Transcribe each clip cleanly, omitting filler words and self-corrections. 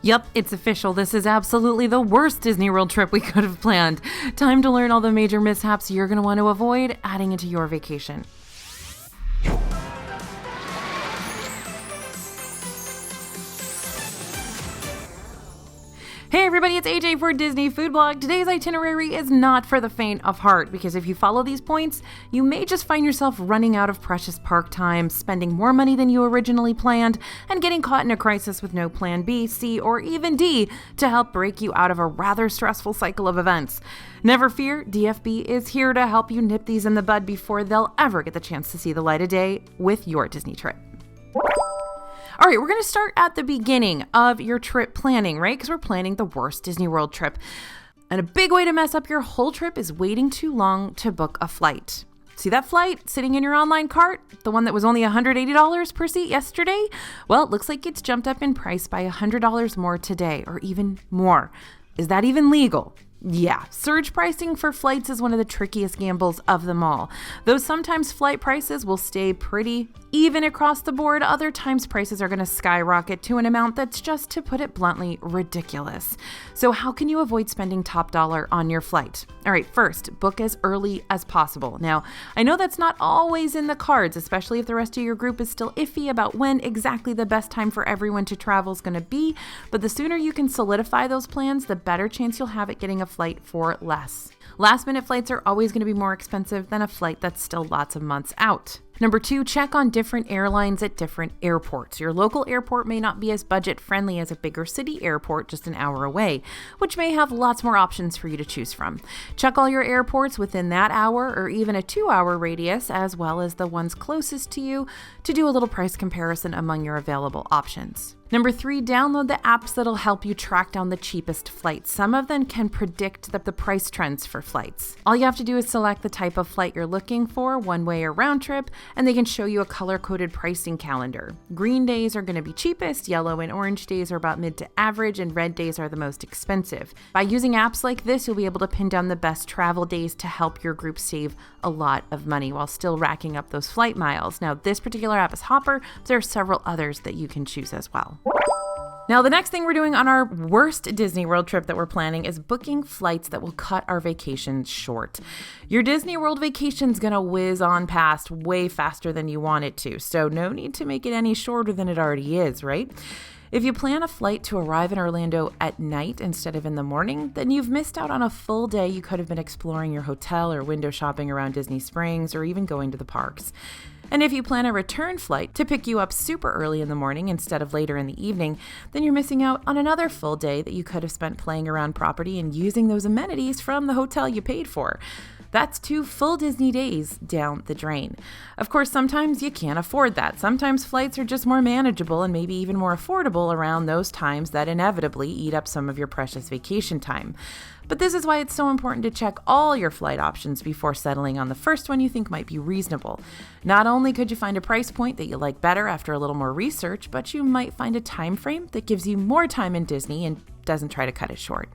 Yep, it's official. This is absolutely the worst Disney World trip we could have planned. Time to learn all the major mishaps you're going to want to avoid adding into your vacation. Hey everybody, it's AJ for Disney Food Blog. Today's itinerary is not for the faint of heart because if you follow these points, you may just find yourself running out of precious park time, spending more money than you originally planned, and getting caught in a crisis with no plan B, C, or even D to help break you out of a rather stressful cycle of events. Never fear, DFB is here to help you nip these in the bud before they'll ever get the chance to see the light of day with your Disney trip. All right, we're going to start at the beginning of your trip planning, right? Because we're planning the worst Disney World trip. And a big way to mess up your whole trip is waiting too long to book a flight. See that flight sitting in your online cart? The one that was only $180 per seat yesterday? Well, it looks like it's jumped up in price by $100 more today, or even more. Is that even legal? Yeah, surge pricing for flights is one of the trickiest gambles of them all. Though sometimes flight prices will stay pretty even across the board, other times prices are going to skyrocket to an amount that's just, to put it bluntly, ridiculous. So how can you avoid spending top dollar on your flight? All right, first, book as early as possible. Now, I know that's not always in the cards, especially if the rest of your group is still iffy about when exactly the best time for everyone to travel is going to be, but the sooner you can solidify those plans, the better chance you'll have at getting a flight for less. Last minute flights are always going to be more expensive than a flight that's still lots of months out. Number 2, check on different airlines at different airports. Your local airport may not be as budget friendly as a bigger city airport just an hour away, which may have lots more options for you to choose from. Check all your airports within that hour or even a 2-hour radius, as well as the ones closest to you, to do a little price comparison among your available options. Number 3, download the apps that'll help you track down the cheapest flights. Some of them can predict the price trends for flights. All you have to do is select the type of flight you're looking for, one way or round trip, and they can show you a color-coded pricing calendar. Green days are going to be cheapest, yellow and orange days are about mid to average, and red days are the most expensive. By using apps like this, you'll be able to pin down the best travel days to help your group save a lot of money while still racking up those flight miles. Now, this particular app is Hopper, but there are several others that you can choose as well. Now, the next thing we're doing on our worst Disney World trip that we're planning is booking flights that will cut our vacation short. Your Disney World vacation's gonna whiz on past way faster than you want it to, so no need to make it any shorter than it already is, right? If you plan a flight to arrive in Orlando at night instead of in the morning, then you've missed out on a full day you could have been exploring your hotel or window shopping around Disney Springs or even going to the parks. And if you plan a return flight to pick you up super early in the morning instead of later in the evening, then you're missing out on another full day that you could have spent playing around property and using those amenities from the hotel you paid for. That's 2 full Disney days down the drain. Of course, sometimes you can't afford that. Sometimes flights are just more manageable and maybe even more affordable around those times that inevitably eat up some of your precious vacation time. But this is why it's so important to check all your flight options before settling on the first one you think might be reasonable. Not only could you find a price point that you like better after a little more research, but you might find a time frame that gives you more time in Disney and doesn't try to cut it short.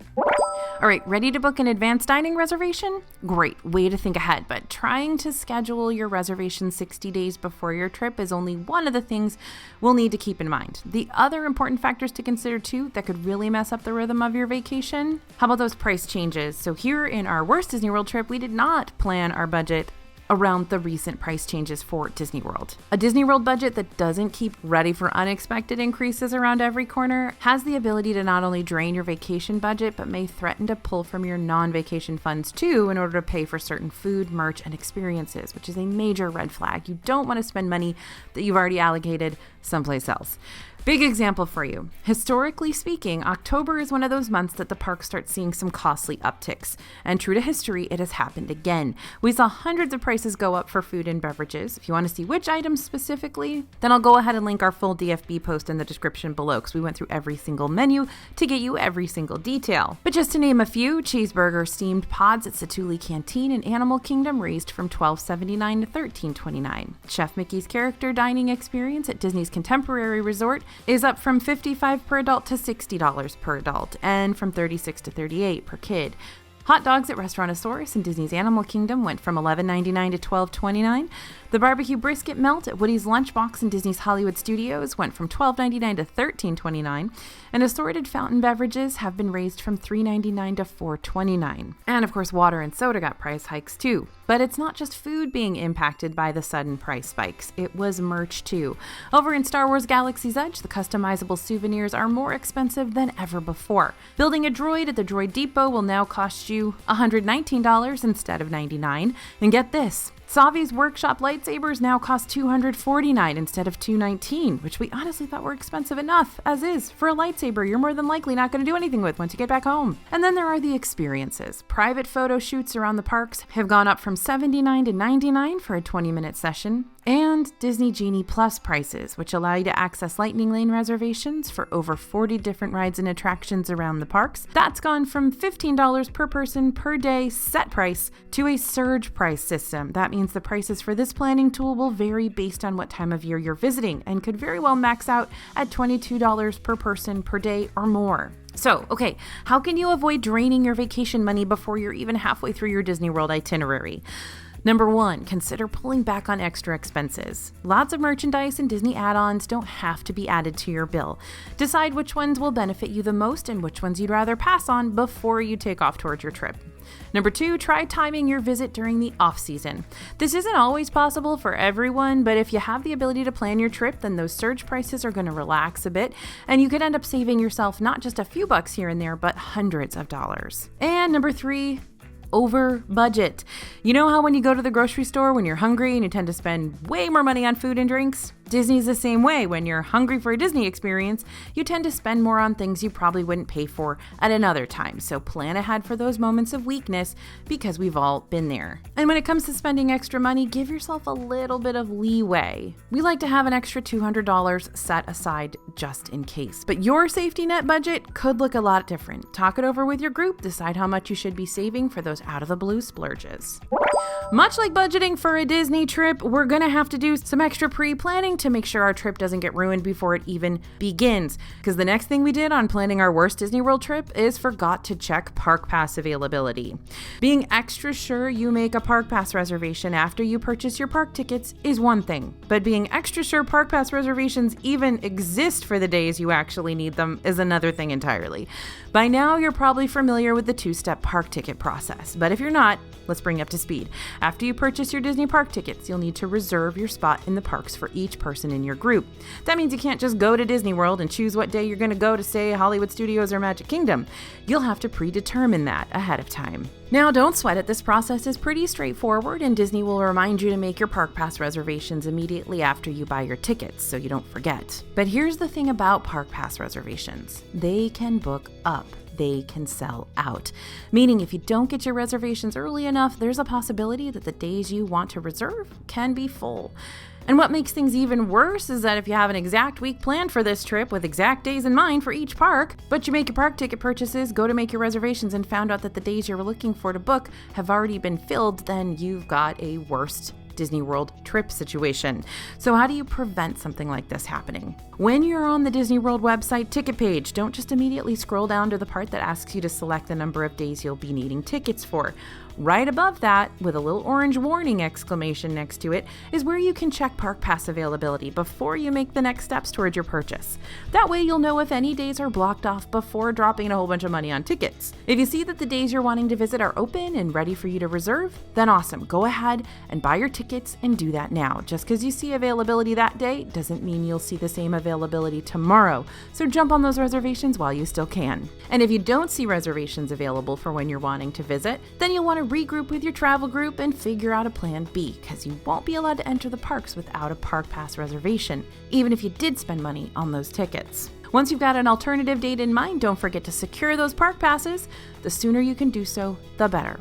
All right, ready to book an advanced dining reservation? Great, way to think ahead, but trying to schedule your reservation 60 days before your trip is only one of the things we'll need to keep in mind. The other important factors to consider too that could really mess up the rhythm of your vacation. How about those price changes? So here in our worst Disney World trip, we did not plan our budget around the recent price changes for Disney World. A Disney World budget that doesn't keep ready for unexpected increases around every corner has the ability to not only drain your vacation budget, but may threaten to pull from your non-vacation funds too in order to pay for certain food, merch, and experiences, which is a major red flag. You don't want to spend money that you've already allocated someplace else. Big example for you. Historically speaking, October is one of those months that the park starts seeing some costly upticks. And true to history, it has happened again. We saw hundreds of prices go up for food and beverages. If you want to see which items specifically, then I'll go ahead and link our full DFB post in the description below because we went through every single menu to get you every single detail. But just to name a few, cheeseburger steamed pods at Satuli Canteen in Animal Kingdom raised from $12.79 to $13.29. Chef Mickey's character dining experience at Disney's Contemporary Resort is up from $55 per adult to $60 per adult, and from $36 to $38 per kid. Hot dogs at Restaurantosaurus in Disney's Animal Kingdom went from $11.99 to $12.29. The barbecue brisket melt at Woody's Lunchbox in Disney's Hollywood Studios went from $12.99 to $13.29. And assorted fountain beverages have been raised from $3.99 to $4.29. And of course, water and soda got price hikes too. But it's not just food being impacted by the sudden price spikes. It was merch too. Over in Star Wars Galaxy's Edge, the customizable souvenirs are more expensive than ever before. Building a droid at the Droid Depot will now cost you $119 instead of $99. And get this, Savi's Workshop lightsabers now cost $249 instead of $219, which we honestly thought were expensive enough, as is. For a lightsaber, you're more than likely not going to do anything with once you get back home. And then there are the experiences. Private photo shoots around the parks have gone up from $79 to $99 for a 20-minute session. And Disney Genie Plus prices, which allow you to access Lightning Lane reservations for over 40 different rides and attractions around the parks. That's gone from $15 per person per day set price to a surge price system. That means the prices for this planning tool will vary based on what time of year you're visiting and could very well max out at $22 per person per day or more. So, okay, how can you avoid draining your vacation money before you're even halfway through your Disney World itinerary? Number 1, consider pulling back on extra expenses. Lots of merchandise and Disney add-ons don't have to be added to your bill. Decide which ones will benefit you the most and which ones you'd rather pass on before you take off towards your trip. Number 2, try timing your visit during the off-season. This isn't always possible for everyone, but if you have the ability to plan your trip, then those surge prices are going to relax a bit, and you could end up saving yourself not just a few bucks here and there, but hundreds of dollars. And number 3, over budget. You know how when you go to the grocery store when you're hungry and you tend to spend way more money on food and drinks? Disney's the same way. When you're hungry for a Disney experience, you tend to spend more on things you probably wouldn't pay for at another time. So plan ahead for those moments of weakness because we've all been there. And when it comes to spending extra money, give yourself a little bit of leeway. We like to have an extra $200 set aside just in case. But your safety net budget could look a lot different. Talk it over with your group. Decide how much you should be saving for those out of the blue splurges. Much like budgeting for a Disney trip, we're gonna have to do some extra pre-planning to make sure our trip doesn't get ruined before it even begins. Because the next thing we did on planning our worst Disney World trip is forgot to check Park Pass availability. Being extra sure you make a Park Pass reservation after you purchase your park tickets is one thing, but being extra sure Park Pass reservations even exist for the days you actually need them is another thing entirely. By now, you're probably familiar with the two-step park ticket process, but if you're not, let's bring you up to speed. After you purchase your Disney park tickets, you'll need to reserve your spot in the parks for each person in your group. That means you can't just go to Disney World and choose what day you're going to go to, say, Hollywood Studios or Magic Kingdom. You'll have to predetermine that ahead of time. Now, don't sweat it. This process is pretty straightforward, and Disney will remind you to make your Park Pass reservations immediately after you buy your tickets, so you don't forget. But here's the thing about Park Pass reservations. They can book up. They can sell out. Meaning if you don't get your reservations early enough, there's a possibility that the days you want to reserve can be full. And what makes things even worse is that if you have an exact week planned for this trip with exact days in mind for each park, but you make your park ticket purchases, go to make your reservations, and found out that the days you were looking for to book have already been filled, then you've got a worst Disney World trip situation. So how do you prevent something like this happening? When you're on the Disney World website ticket page, don't just immediately scroll down to the part that asks you to select the number of days you'll be needing tickets for. Right above that, with a little orange warning exclamation next to it, is where you can check Park Pass availability before you make the next steps towards your purchase. That way you'll know if any days are blocked off before dropping a whole bunch of money on tickets. If you see that the days you're wanting to visit are open and ready for you to reserve, then awesome, go ahead and buy your tickets and do that now. Just because you see availability that day doesn't mean you'll see the same availability tomorrow, so jump on those reservations while you still can. And if you don't see reservations available for when you're wanting to visit, then you'll want to regroup with your travel group and figure out a plan B, because you won't be allowed to enter the parks without a Park Pass reservation, even if you did spend money on those tickets. Once you've got an alternative date in mind, don't forget to secure those Park Passes. The sooner you can do so, the better.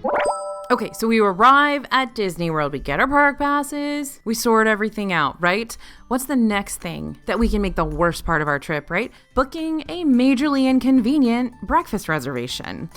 Okay, so we arrive at Disney World, we get our Park Passes, we sort everything out, right? What's the next thing that we can make the worst part of our trip, right? Booking a majorly inconvenient breakfast reservation.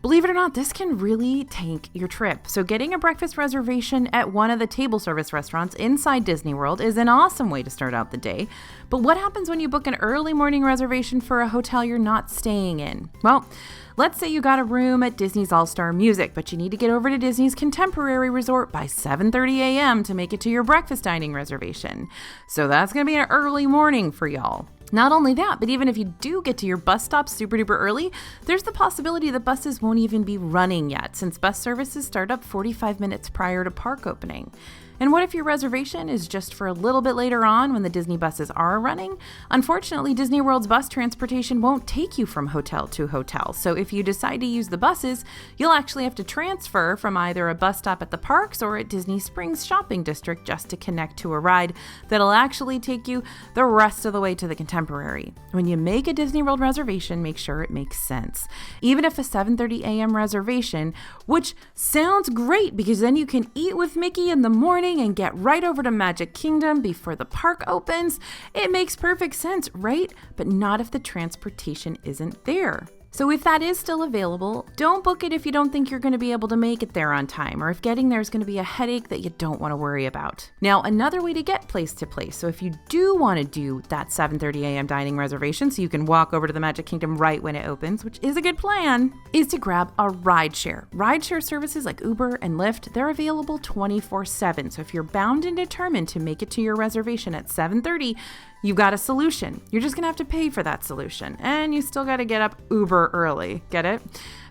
Believe it or not, this can really tank your trip. So getting a breakfast reservation at one of the table service restaurants inside Disney World is an awesome way to start out the day. But what happens when you book an early morning reservation for a hotel you're not staying in? Well, let's say you got a room at Disney's All-Star Music, but you need to get over to Disney's Contemporary Resort by 7:30 a.m. to make it to your breakfast dining reservation. So that's going to be an early morning for y'all. Not only that, but even if you do get to your bus stop super duper early, there's the possibility that buses won't even be running yet, since bus services start up 45 minutes prior to park opening. And what if your reservation is just for a little bit later on when the Disney buses are running? Unfortunately, Disney World's bus transportation won't take you from hotel to hotel. So if you decide to use the buses, you'll actually have to transfer from either a bus stop at the parks or at Disney Springs Shopping District just to connect to a ride that'll actually take you the rest of the way to the Contemporary. When you make a Disney World reservation, make sure it makes sense. Even if a 7:30 a.m. reservation, which sounds great because then you can eat with Mickey in the morning and get right over to Magic Kingdom before the park opens, it makes perfect sense, right? But not if the transportation isn't there. So if that is still available, don't book it if you don't think you're going to be able to make it there on time, or if getting there is going to be a headache that you don't want to worry about. Now, another way to get place to place, so if you do want to do that 7:30 a.m. dining reservation so you can walk over to the Magic Kingdom right when it opens, which is a good plan, is to grab a rideshare. Rideshare services like Uber and Lyft, they're available 24/7. So if you're bound and determined to make it to your reservation at 7:30, you've got a solution. You're just gonna have to pay for that solution. And you still gotta get up uber early. Get it?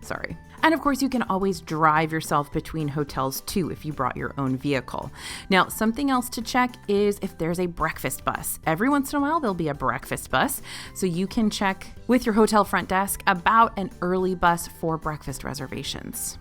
Sorry. And of course, you can always drive yourself between hotels too if you brought your own vehicle. Now, something else to check is if there's a breakfast bus. Every once in a while, there'll be a breakfast bus. So you can check with your hotel front desk about an early bus for breakfast reservations.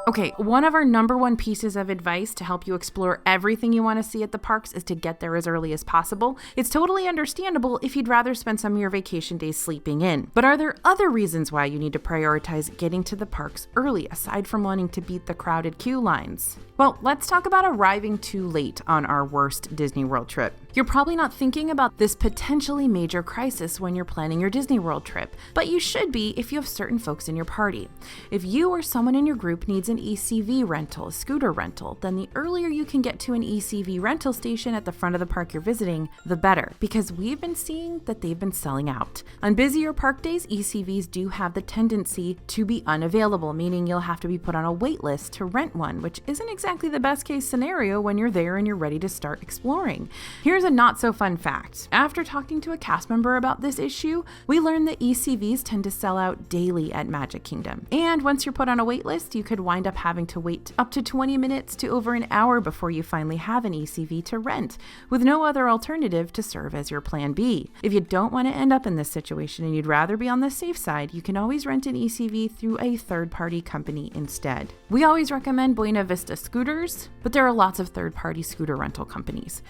Okay, one of our number one pieces of advice to help you explore everything you want to see at the parks is to get there as early as possible. It's totally understandable if you'd rather spend some of your vacation days sleeping in. But are there other reasons why you need to prioritize getting to the parks early, aside from wanting to beat the crowded queue lines? Well, let's talk about arriving too late on our worst Disney World trip. You're probably not thinking about this potentially major crisis when you're planning your Disney World trip, but you should be if you have certain folks in your party. If you or someone in your group needs an ECV rental, a scooter rental, then the earlier you can get to an ECV rental station at the front of the park you're visiting, the better, because we've been seeing that they've been selling out. On busier park days, ECVs do have the tendency to be unavailable, meaning you'll have to be put on a wait list to rent one, which isn't exactly the best case scenario when you're there and you're ready to start exploring. Here's a not so fun fact. After talking to a cast member about this issue, we learned that ECVs tend to sell out daily at Magic Kingdom. And once you're put on a wait list, you could wind up having to wait up to 20 minutes to over an hour before you finally have an ECV to rent, with no other alternative to serve as your plan B. If you don't want to end up in this situation and you'd rather be on the safe side, you can always rent an ECV through a third-party company instead. We always recommend Buena Vista Scooters, but there are lots of third-party scooter rental companies.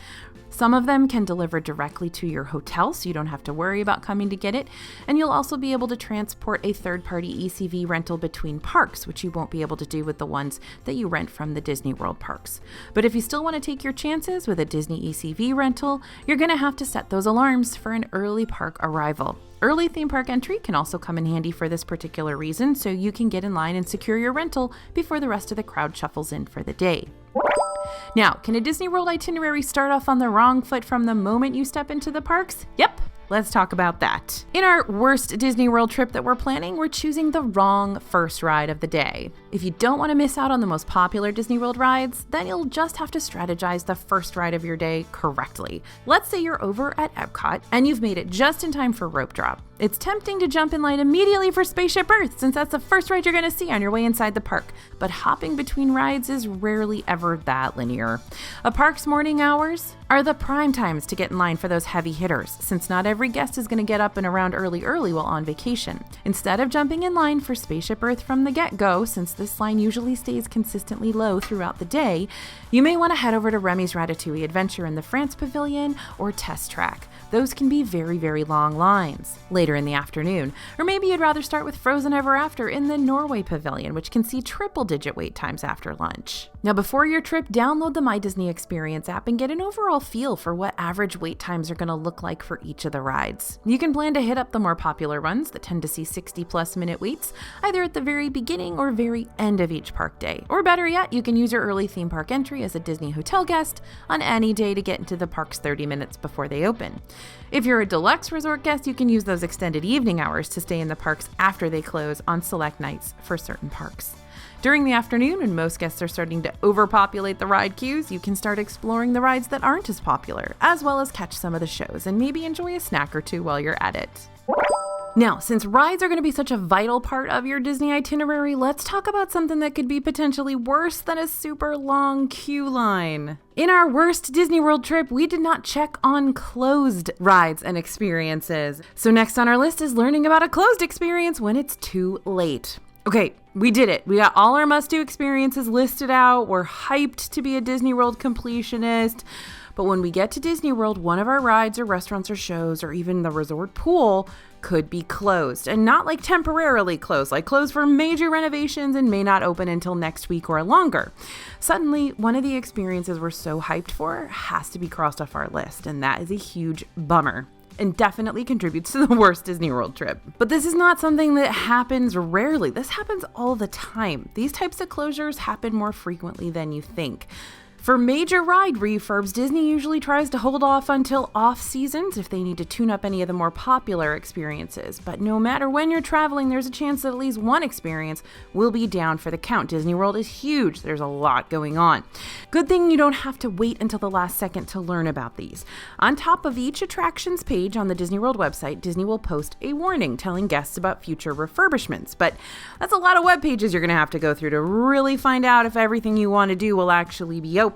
Some of them can deliver directly to your hotel, so you don't have to worry about coming to get it. And you'll also be able to transport a third-party ECV rental between parks, which you won't be able to do with the ones that you rent from the Disney World parks. But if you still want to take your chances with a Disney ECV rental, you're going to have to set those alarms for an early park arrival. Early theme park entry can also come in handy for this particular reason, so you can get in line and secure your rental before the rest of the crowd shuffles in for the day. Now, can a Disney World itinerary start off on the wrong foot from the moment you step into the parks? Yep. Let's talk about that. In our worst Disney World trip that we're planning, we're choosing the wrong first ride of the day. If you don't want to miss out on the most popular Disney World rides, then you'll just have to strategize the first ride of your day correctly. Let's say you're over at Epcot and you've made it just in time for rope drop. It's tempting to jump in line immediately for Spaceship Earth, since that's the first ride you're going to see on your way inside the park. But hopping between rides is rarely ever that linear. A park's morning hours are the prime times to get in line for those heavy hitters, since not every guest is going to get up and around early while on vacation. Instead of jumping in line for Spaceship Earth from the get-go, since this line usually stays consistently low throughout the day, you may want to head over to Remy's Ratatouille Adventure in the France Pavilion or Test Track. those can be very, very long lines later in the afternoon. Or maybe you'd rather start with Frozen Ever After in the Norway Pavilion, which can see triple-digit wait times after lunch. Now, before your trip, download the My Disney Experience app and get an overall feel for what average wait times are going to look like for each of the rides. You can plan to hit up the more popular ones that tend to see 60-plus minute waits, either at the very beginning or very end of each park day. Or better yet, you can use your early theme park entry as a Disney hotel guest on any day to get into the parks 30 minutes before they open. If you're a deluxe resort guest, you can use those extended evening hours to stay in the parks after they close on select nights for certain parks. During the afternoon, when most guests are starting to overpopulate the ride queues, you can start exploring the rides that aren't as popular, as well as catch some of the shows and maybe enjoy a snack or two while you're at it. Now, since rides are going to be such a vital part of your Disney itinerary, let's talk about something that could be potentially worse than a super long queue line. In our worst Disney World trip, we did not check on closed rides and experiences. So next on our list is learning about a closed experience when it's too late. Okay, we did it. We got all our must-do experiences listed out. We're hyped to be a Disney World completionist. But when we get to Disney World, one of our rides or restaurants or shows or even the resort pool could be closed. And not like temporarily closed, like closed for major renovations and may not open until next week or longer. Suddenly, one of the experiences we're so hyped for has to be crossed off our list, and that is a huge bummer and definitely contributes to the worst Disney World trip. But this is not something that happens rarely. This happens all the time. These types of closures happen more frequently than you think. For major ride refurbs, Disney usually tries to hold off until off seasons if they need to tune up any of the more popular experiences. But no matter when you're traveling, there's a chance that at least one experience will be down for the count. Disney World is huge. There's a lot going on. Good thing you don't have to wait until the last second to learn about these. On top of each attractions page on the Disney World website, Disney will post a warning telling guests about future refurbishments. But that's a lot of web pages you're going to have to go through to really find out if everything you want to do will actually be open.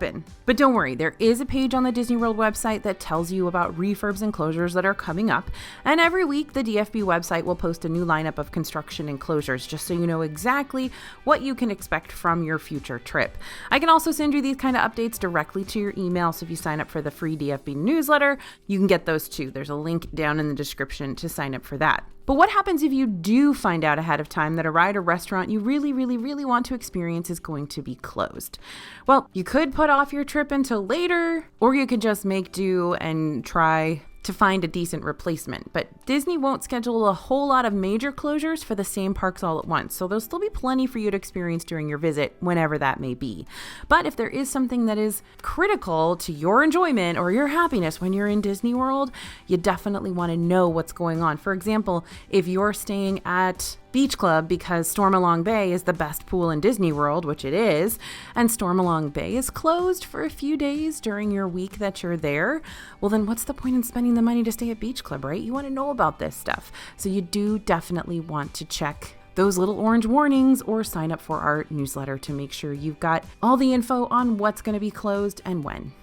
But don't worry, there is a page on the Disney World website that tells you about refurbs and closures that are coming up, and every week the DFB website will post a new lineup of construction and closures just so you know exactly what you can expect from your future trip. I can also send you these kind of updates directly to your email, so if you sign up for the free DFB newsletter, you can get those too. There's a link down in the description to sign up for that. But what happens if you do find out ahead of time that a ride or restaurant you really want to experience is going to be closed? Well, you could put off your trip until later, or you could just make do and try to find a decent replacement. But Disney won't schedule a whole lot of major closures for the same parks all at once, so there'll still be plenty for you to experience during your visit, whenever that may be. But if there is something that is critical to your enjoyment or your happiness when you're in Disney World, you definitely want to know what's going on. For example, if you're staying at Beach Club because Stormalong Bay is the best pool in Disney World, which it is, and Stormalong Bay is closed for a few days during your week that you're there, well then what's the point in spending the money to stay at Beach Club, right? You want to know about this stuff. So you do definitely want to check those little orange warnings or sign up for our newsletter to make sure you've got all the info on what's going to be closed and when.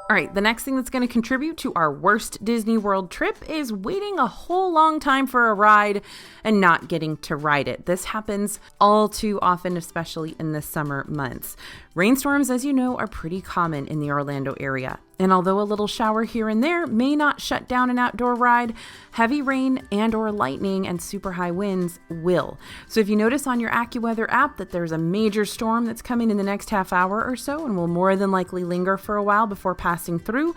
All right, the next thing that's going to contribute to our worst Disney World trip is waiting a whole long time for a ride and not getting to ride it. This happens all too often, especially in the summer months. Rainstorms, as you know, are pretty common in the Orlando area. And although a little shower here and there may not shut down an outdoor ride, heavy rain and or lightning and super high winds will. So if you notice on your AccuWeather app that there's a major storm that's coming in the next half hour or so and will more than likely linger for a while before passing through,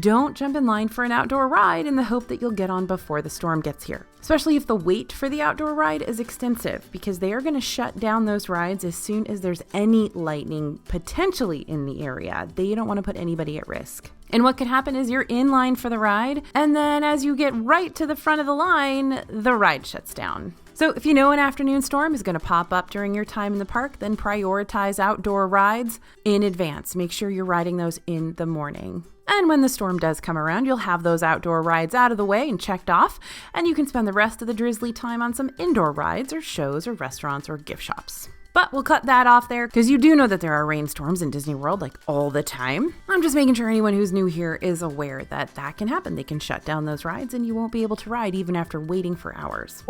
don't jump in line for an outdoor ride in the hope that you'll get on before the storm gets here. Especially if the wait for the outdoor ride is extensive, because they are going to shut down those rides as soon as there's any lightning potentially in the area. They don't want to put anybody at risk. And what could happen is you're in line for the ride, and then as you get right to the front of the line, the ride shuts down. So if you know an afternoon storm is going to pop up during your time in the park, then prioritize outdoor rides in advance. Make sure you're riding those in the morning. And when the storm does come around, you'll have those outdoor rides out of the way and checked off, and you can spend the rest of the drizzly time on some indoor rides or shows or restaurants or gift shops. But we'll cut that off there because you do know that there are rainstorms in Disney World like all the time. I'm just making sure anyone who's new here is aware that that can happen. They can shut down those rides and you won't be able to ride even after waiting for hours.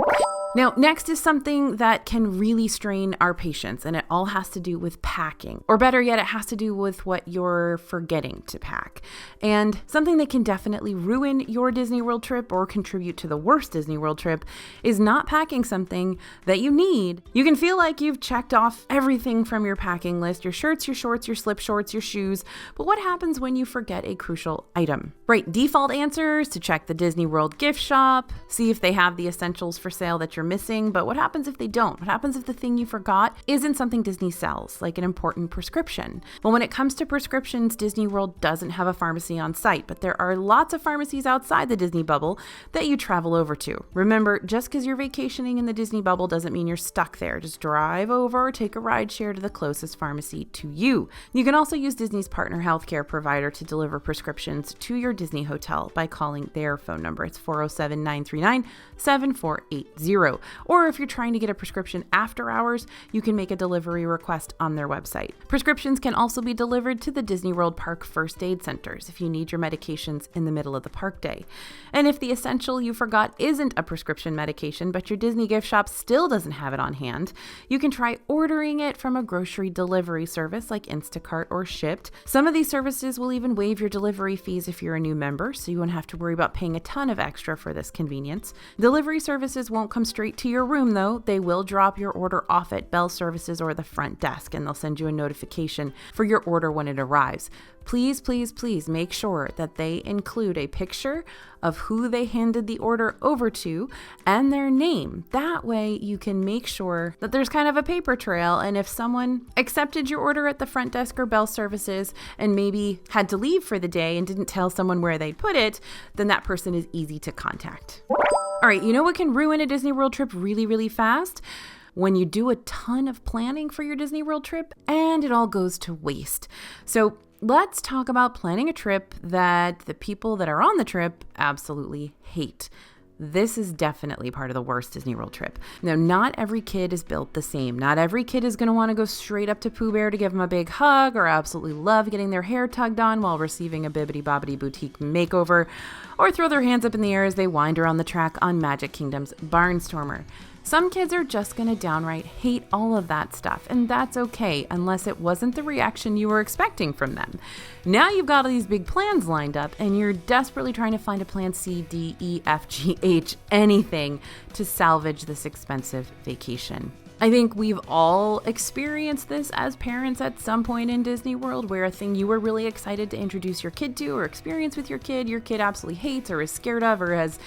Now, next is something that can really strain our patience, and it all has to do with packing. Or better yet, it has to do with what you're forgetting to pack. And something that can definitely ruin your Disney World trip or contribute to the worst Disney World trip is not packing something that you need. You can feel like you've checked off everything from your packing list, your shirts, your shorts, your slip shorts, your shoes, but what happens when you forget a crucial item? Right, default answers to check the Disney World gift shop, see if they have the essentials for sale that you're missing, but what happens if they don't? What happens if the thing you forgot isn't something Disney sells, like an important prescription? Well, when it comes to prescriptions, Disney World doesn't have a pharmacy on site, but there are lots of pharmacies outside the Disney bubble that you travel over to. Remember, just because you're vacationing in the Disney bubble doesn't mean you're stuck there. Just drive over or take a ride share to the closest pharmacy to you. You can also use Disney's partner healthcare provider to deliver prescriptions to your Disney hotel by calling their phone number. It's 407-939-7480. Or if you're trying to get a prescription after hours, you can make a delivery request on their website. Prescriptions can also be delivered to the Disney World Park first aid centers if you need your medications in the middle of the park day. And if the essential you forgot isn't a prescription medication, but your Disney gift shop still doesn't have it on hand, you can try ordering it from a grocery delivery service like Instacart or Shipt. Some of these services will even waive your delivery fees if you're a new member, so you won't have to worry about paying a ton of extra for this convenience. Delivery services won't come straight to your room though. They will drop your order off at Bell Services or the front desk, and they'll send you a notification for your order when it arrives. Please, please, please make sure that they include a picture of who they handed the order over to and their name. That way you can make sure that there's kind of a paper trail, and if someone accepted your order at the front desk or Bell Services and maybe had to leave for the day and didn't tell someone where they'd put it, then that person is easy to contact. All right, you know what can ruin a Disney World trip really, really fast? When you do a ton of planning for your Disney World trip and it all goes to waste. So let's talk about planning a trip that the people that are on the trip absolutely hate. This is definitely part of the worst Disney World trip. Now, not every kid is built the same. Not every kid is going to want to go straight up to Pooh Bear to give him a big hug or absolutely love getting their hair tugged on while receiving a Bibbidi Bobbidi Boutique makeover or throw their hands up in the air as they wind around the track on Magic Kingdom's Barnstormer. Some kids are just going to downright hate all of that stuff, and that's okay unless it wasn't the reaction you were expecting from them. Now you've got all these big plans lined up, and you're desperately trying to find a plan C, D, E, F, G, H, anything to salvage this expensive vacation. I think we've all experienced this as parents at some point in Disney World, where a thing you were really excited to introduce your kid to or experience with your kid absolutely hates or is scared of or has,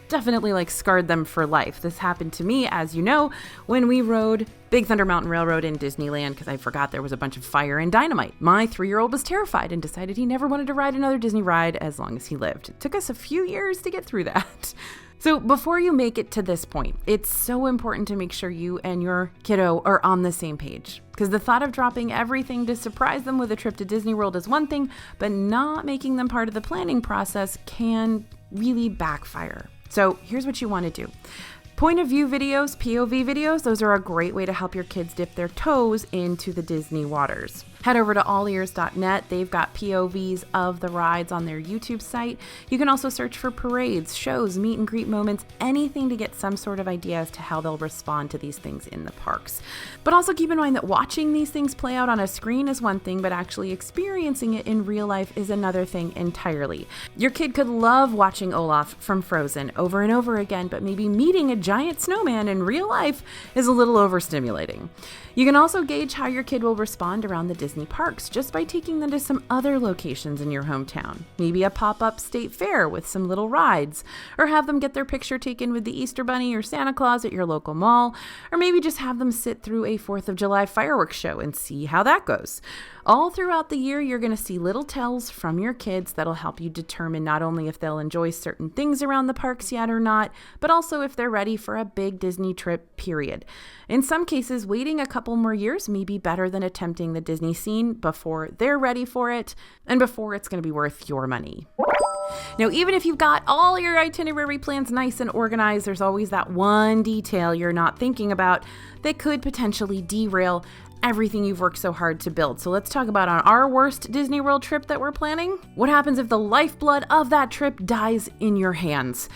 definitely scarred them for life. This happened to me, as you know, when we rode Big Thunder Mountain Railroad in Disneyland because I forgot there was a bunch of fire and dynamite. My 3-year-old was terrified and decided he never wanted to ride another Disney ride as long as he lived. It took us a few years to get through that. So before you make it to this point, it's so important to make sure you and your kiddo are on the same page. Because the thought of dropping everything to surprise them with a trip to Disney World is one thing, but not making them part of the planning process can really backfire. So here's what you want to do. Point of view videos, POV videos, those are a great way to help your kids dip their toes into the Disney waters. Head over to allears.net. They've got POVs of the rides on their YouTube site. You can also search for parades, shows, meet and greet moments, anything to get some sort of idea as to how they'll respond to these things in the parks. But also keep in mind that watching these things play out on a screen is one thing, but actually experiencing it in real life is another thing entirely. Your kid could love watching Olaf from Frozen over and over again, but maybe meeting a giant snowman in real life is a little overstimulating. You can also gauge how your kid will respond around the Disney parks just by taking them to some other locations in your hometown. Maybe a pop-up state fair with some little rides, or have them get their picture taken with the Easter Bunny or Santa Claus at your local mall, or maybe just have them sit through a 4th of July fireworks show and see how that goes. All throughout the year, you're going to see little tells from your kids that'll help you determine not only if they'll enjoy certain things around the parks yet or not, but also if they're ready for a big Disney trip, period. In some cases, waiting a couple more years may be better than attempting the Disney scene before they're ready for it and before it's going to be worth your money. Now, even if you've got all your itinerary plans nice and organized, there's always that one detail you're not thinking about that could potentially derail everything you've worked so hard to build. So let's talk about on our worst Disney World trip that we're planning. What happens if the lifeblood of that trip dies in your hands?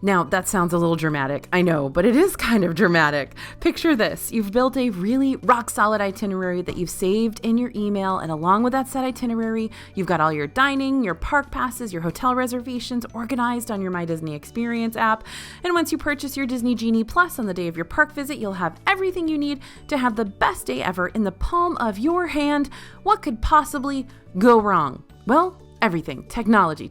Now, that sounds a little dramatic, I know, but it is kind of dramatic. Picture this. You've built a really rock-solid itinerary that you've saved in your email, and along with that set itinerary, you've got all your dining, your park passes, your hotel reservations organized on your My Disney Experience app. And once you purchase your Disney Genie Plus on the day of your park visit, you'll have everything you need to have the best day ever in the palm of your hand. What could possibly go wrong? Well, everything. Technology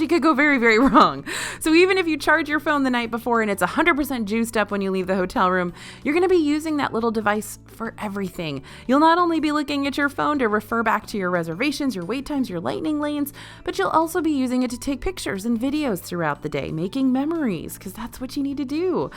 could go very, very wrong. So even if you charge your phone the night before and it's 100% juiced up when you leave the hotel room, you're going to be using that little device for everything. You'll not only be looking at your phone to refer back to your reservations, your wait times, your lightning lanes, but you'll also be using it to take pictures and videos throughout the day, making memories, because that's what you need to do.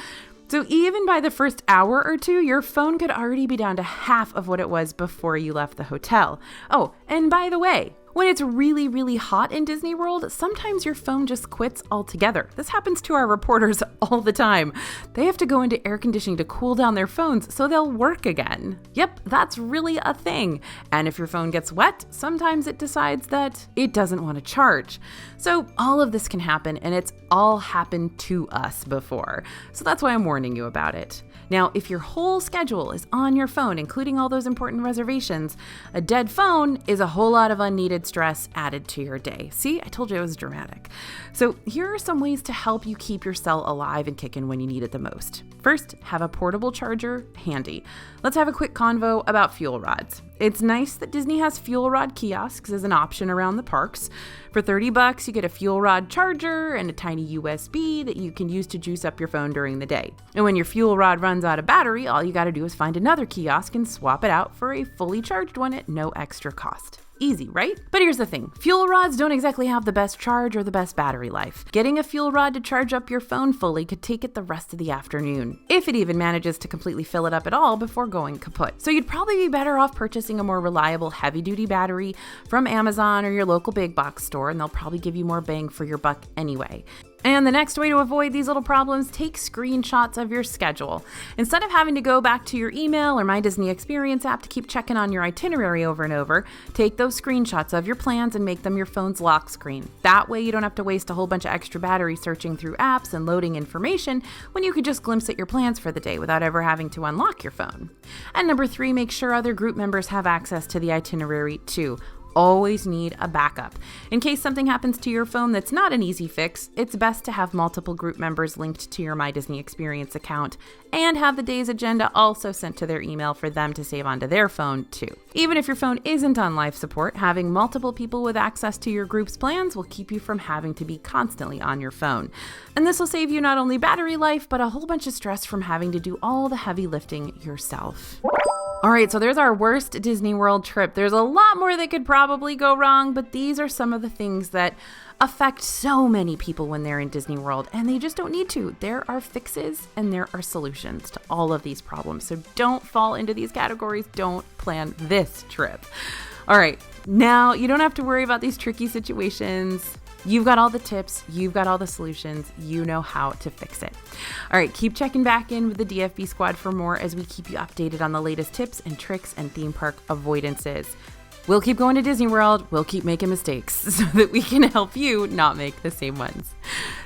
So even by the first hour or two, your phone could already be down to half of what it was before you left the hotel. Oh, and by the way, when it's really, really hot in Disney World, sometimes your phone just quits altogether. This happens to our reporters all the time. They have to go into air conditioning to cool down their phones so they'll work again. Yep, that's really a thing. And if your phone gets wet, sometimes it decides that it doesn't want to charge. So all of this can happen, and it's all happened to us before. So that's why I'm warning you about it. Now, if your whole schedule is on your phone, including all those important reservations, a dead phone is a whole lot of unneeded stress added to your day. See, I told you it was dramatic. So here are some ways to help you keep your cell alive and kicking when you need it the most. First, have a portable charger handy. Let's have a quick convo about fuel rods. It's nice that Disney has fuel rod kiosks as an option around the parks. For $30, you get a fuel rod charger and a tiny USB that you can use to juice up your phone during the day. And when your fuel rod runs out of battery, all you got to do is find another kiosk and swap it out for a fully charged one at no extra cost. Easy, right? But here's the thing. Fuel rods don't exactly have the best charge or the best battery life. Getting a fuel rod to charge up your phone fully could take it the rest of the afternoon, if it even manages to completely fill it up at all before going kaput. So you'd probably be better off purchasing a more reliable heavy-duty battery from Amazon or your local big box store, and they'll probably give you more bang for your buck anyway. And the next way to avoid these little problems, take screenshots of your schedule. Instead of having to go back to your email or My Disney Experience app to keep checking on your itinerary over and over, take those screenshots of your plans and make them your phone's lock screen. That way you don't have to waste a whole bunch of extra battery searching through apps and loading information when you could just glimpse at your plans for the day without ever having to unlock your phone. And number 3, make sure other group members have access to the itinerary too. Always need a backup. In case something happens to your phone that's not an easy fix, it's best to have multiple group members linked to your My Disney Experience account and have the day's agenda also sent to their email for them to save onto their phone too. Even if your phone isn't on life support, having multiple people with access to your group's plans will keep you from having to be constantly on your phone. And this will save you not only battery life, but a whole bunch of stress from having to do all the heavy lifting yourself. All right, so there's our worst Disney World trip. There's a lot more that could probably go wrong, but these are some of the things that affect so many people when they're in Disney World, and they just don't need to. There are fixes and there are solutions to all of these problems. So don't fall into these categories. Don't plan this trip. All right, now you don't have to worry about these tricky situations. You've got all the tips, you've got all the solutions, you know how to fix it. All right, keep checking back in with the DFB squad for more as we keep you updated on the latest tips and tricks and theme park avoidances. We'll keep going to Disney World, we'll keep making mistakes so that we can help you not make the same ones.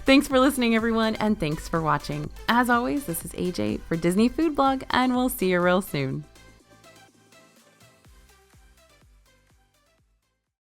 Thanks for listening, everyone, and thanks for watching. As always, this is AJ for Disney Food Blog, and we'll see you real soon.